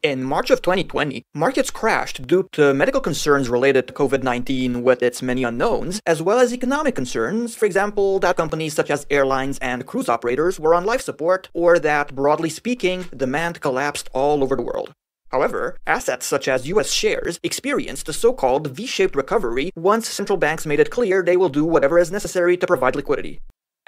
In March of 2020, markets crashed due to medical concerns related to COVID-19 with its many unknowns, as well as economic concerns, for example, that companies such as airlines and cruise operators were on life support, or that, broadly speaking, demand collapsed all over the world. However, assets such as US shares experienced a so-called V-shaped recovery once central banks made it clear they will do whatever is necessary to provide liquidity.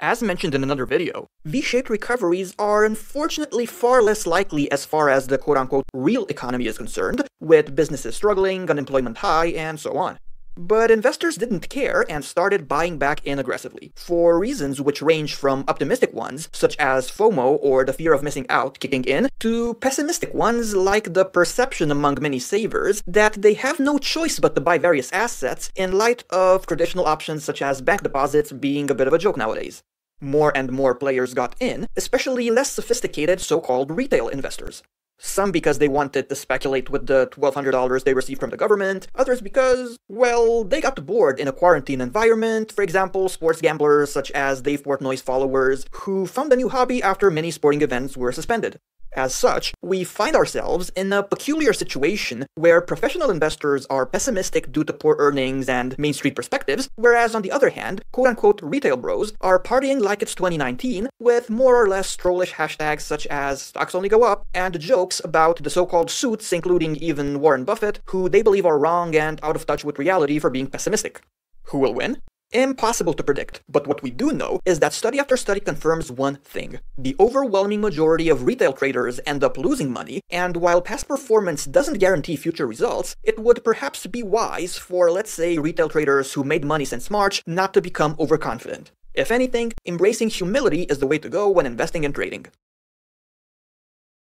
As mentioned in another video, V-shaped recoveries are unfortunately far less likely as far as the quote-unquote real economy is concerned, with businesses struggling, unemployment high, and so on. But investors didn't care and started buying back in aggressively, for reasons which range from optimistic ones, such as FOMO or the fear of missing out kicking in, to pessimistic ones like the perception among many savers that they have no choice but to buy various assets in light of traditional options such as bank deposits being a bit of a joke nowadays. More and more players got in, especially less sophisticated so-called retail investors. Some because they wanted to speculate with the $1,200 they received from the government, others because, well, they got bored in a quarantine environment, for example, sports gamblers such as Dave Portnoy's followers, who found a new hobby after many sporting events were suspended. As such, we find ourselves in a peculiar situation where professional investors are pessimistic due to poor earnings and Main Street perspectives, whereas on the other hand, quote-unquote retail bros are partying like it's 2019 with more or less trollish hashtags such as stocks only go up and jokes about the so-called suits, including even Warren Buffett, who they believe are wrong and out of touch with reality for being pessimistic. Who will win? Impossible to predict, but what we do know is that study after study confirms one thing. The overwhelming majority of retail traders end up losing money, and while past performance doesn't guarantee future results, it would perhaps be wise for, let's say, retail traders who made money since March not to become overconfident. If anything, embracing humility is the way to go when investing and trading.